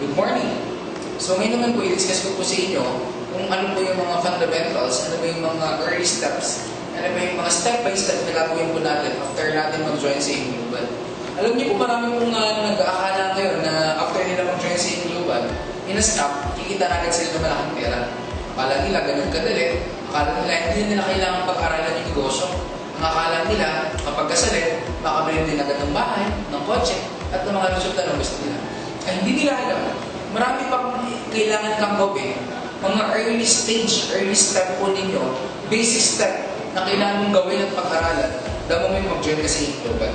Good morning! So ngayon naman po, i-discuss ko po sa inyo kung ano po yung mga fundamentals, ano ba yung mga early steps, ano ba yung mga step-by-step na gagawin po natin after natin mag-join sa Aim Global. Alam niyo po marami pong nag-aakala ngayon na after nila mag-join sa Aim Global, in a stop, kikita na agad sila ng malaking pera. Akala nila ganun kadali, akala nila hindi nila kailangan pag-aralan yung negosyo. Ang akala nila, kapag kasalit, makabili din agad ng bahay, ng kotse, at ng mga resulta ng gusto nila. Ay hindi nila alam, marami pang kailangan kang gawin, mga early stage, early step po ninyo, basic step na kailangan mong gawin at pag-aralan the moment mag-join ka sa Aim Global.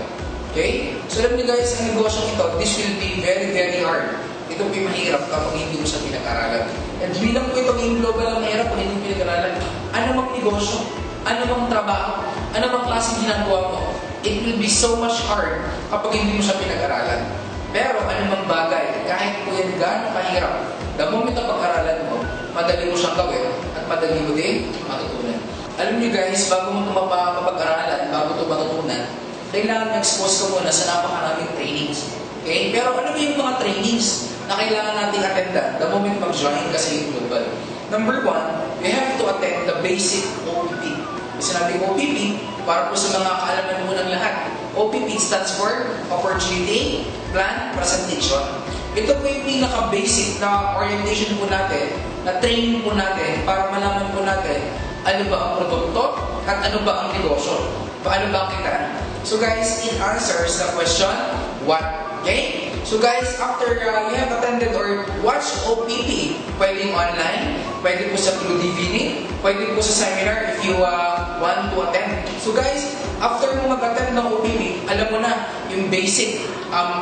Okay? So alam niyo guys, ang negosyo ito, this will be very, very hard. Ito po yung mahirap kapag hindi mo siya pinag-aralan. And bilang po itong Aim Global ang mahirap kung hindi mo pinag-aralan, ano mang negosyo, ano mang trabaho, ano mang klase ginagawa mo, it will be so much hard kapag hindi mo siya pinag-aralan. Pero anumang bagay, kahit po yan gaano kahirap, the moment na pag-aralan mo, madali mo siyang gawin at madali mo din matutunan. Alam niyo guys, bago mo ito mapag-aralan, bago ito matutunan, kailangan expose ka muna sa napakaraming trainings. Okay? Pero ano ba yung mga trainings na kailangan nating attendan the moment mag-join ka sa Aim Global? Number 1, you have to attend the basic OPP. Sinabi OPP, para po sa mga kaalaman mo ng lahat. OPP stands for Opportunity Plan Presentation. Ito po yung pinaka-basic na orientation po natin, na training po natin, para malaman po natin ano ba ang produkto at ano ba ang negosyo. Paano ba ang kitaan? So guys, it answers the question, what? Okay? So guys, after you have attended or watched OPP, pwedeng online, pwede po sa Blue DVD, pwede po sa seminar if you want to attend. So guys, after mo mag-attend ng OPP, alam mo na yung basic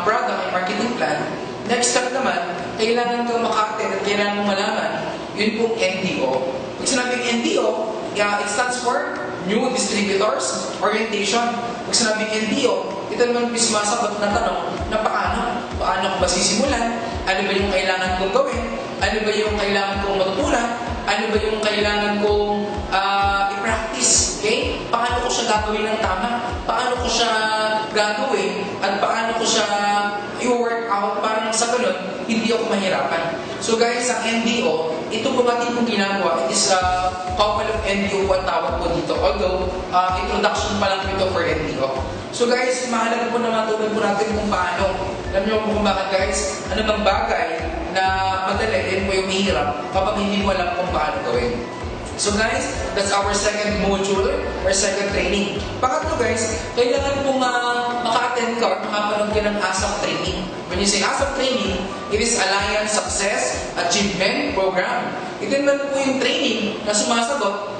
product and marketing plan. Next step naman, kailangan kang maka-attend at kailangan mo malaman, yun pong NDO. Pag sinabing NDO, it stands for New Distributors Orientation. Pag sinabing NDO, ito naman yung sumasagot na tanong na paano ko ba sisimulan? Ano ba yung kailangan kong gawin? Ano ba yung kailangan kong matutunan? Ano ba yung kailangan kong i-practice? Okay? Paano ko siya gagawin ng tama? Paano ko siya gagawin? At paano ko siya i-work out para sa ganun, hindi ako mahirapan. So guys, ang NDO, ito po natin kung ginagawa. It is a couple of NDO po ang tawag po dito. Although, introduction pa lang ito for NDO. So guys, mahalaga po na matunan po natin kung paano. Alam niyo kung bakit guys, ano bang bagay na madali din po yung mahirap kapag hindi mo alam kung paano gawin. So guys, that's our second module or second training. Pangatlo guys, kailangan po maka-attend ka or makapanood ka ng ASAP training. When you say ASAP training, it is Alliance Success Achievement Program. Ito naman po yung training na sumasagot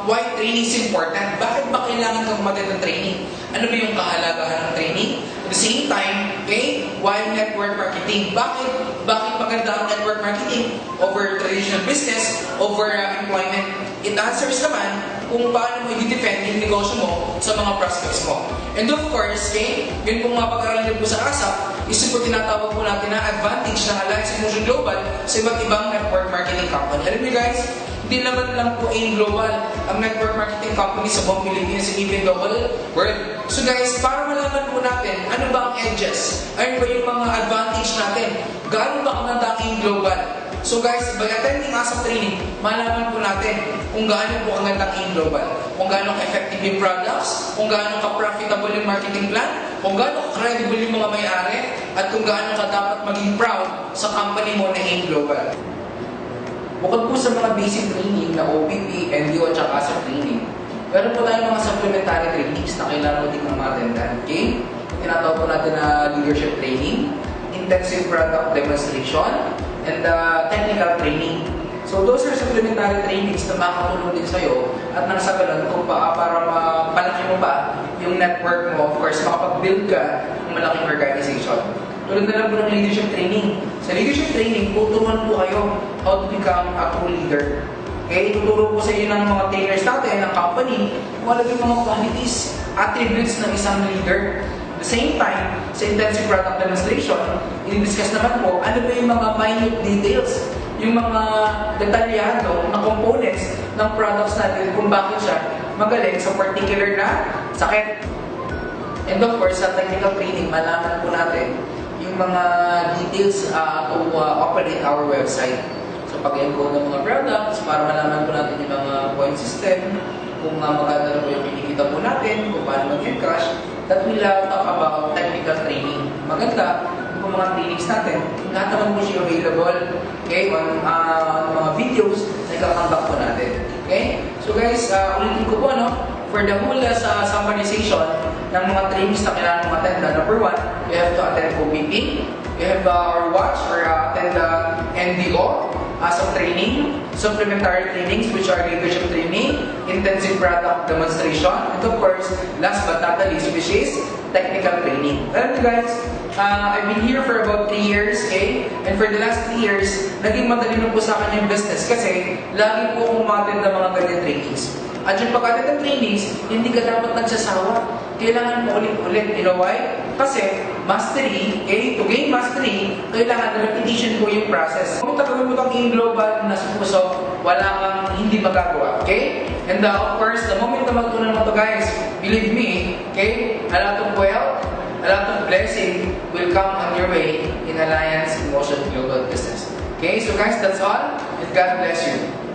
why training is important. Bakit ba kailangan kang mag-attend ng training? Ano ba yung kahalagahan ng training? At the same time, okay, why network marketing? Bakit maganda ang network marketing over traditional business, over employment? It answers naman kung paano mo i-defend yung negosyo mo sa mga prospects mo. And of course, okay, yun pong mga pag-aralan po sa ASAP, is po tinatawag po natin na advantage ng Alliance Motion Global sa iba't ibang network marketing company. Alam niyo guys, hindi naman lang po Aim Global ang network marketing company sa buong Pilipinas and even the whole world. So guys, para malaman po natin ano ba ang edges, ano ba yung mga advantage natin, gaano ba ang nandang Aim Global. So guys, by attending ASAP training, malaman po natin kung gaano po ang nandang Aim Global, kung gaano ka-effective yung products, kung gaano ka-profitable yung marketing plan, kung gaano ka-credible yung mga may-ari, at kung gaano ka dapat maging proud sa company mo na Aim Global. Bukod po sa mga basic training na OPP, NDO at saka ASAP training, meron po tayong mga supplementary trainings na kailangan mo din kong ma-attendan. Okay? Tinatawag po natin na leadership training, intensive product demonstration, and technical training. So those are supplementary trainings na makakatulong din sa'yo at nang sa ganun kung para mapalaki mo pa yung network mo, of course, makapag-build ka ng malaking organization. Tulad na lang po ng leadership training. Sa leadership training, tuturuan po kayo how to become a true leader. Okay? Tuturo po sa inyo ng mga trainers natin, ng company, kung ano yung mga qualities, attributes ng isang leader. At the same time, sa intensive product demonstration, i-discuss naman po ano ba yung mga minute details, yung mga detalyado na components ng products natin kung bakit siya magaling sa particular na sakit. And of course, sa technical training, malaman po natin yung yung mga details to operate our website. So pag-enroll ng mga products, para malaman po natin yung mga point system, kung maganda na po yung kinikita po natin, kung paano mag-encash, that will talk about technical training. Maganda yung mga trainings natin. Lahat naman po siya available, okay, on mga videos na ikakonduct po natin. Okay? So guys, ulitin ko po, for the whole summarization ng mga trainings na kailangan mong attend, number 1, you have to attend OPP, you have or watch or attend the NDO as of training, supplementary trainings which are leadership training, intensive product demonstration, and of course, last but not the least, which is technical training. Alam niyo guys, I've been here for about 3 years, okay? And for the last 3 years, naging madali na po sa akin yung business kasi lagi po akong umattend ng mga ganyan trainings. At yung pag-attend ng trainings, hindi ka dapat nagsasawa. Kailangan mo ulit-ulit. You know why? Kasi mastery, okay? To gain mastery, kailangan na repetition po yung process. Kung tagawin mo itong in global na sa puso, wala kang hindi magagawa. Okay? And of course, the moment na magtunan mo ito guys, believe me, okay? A lot of wealth, a lot of blessing will come on your way in Alliance in Motion Global Business. Okay? So guys, that's all. And God bless you.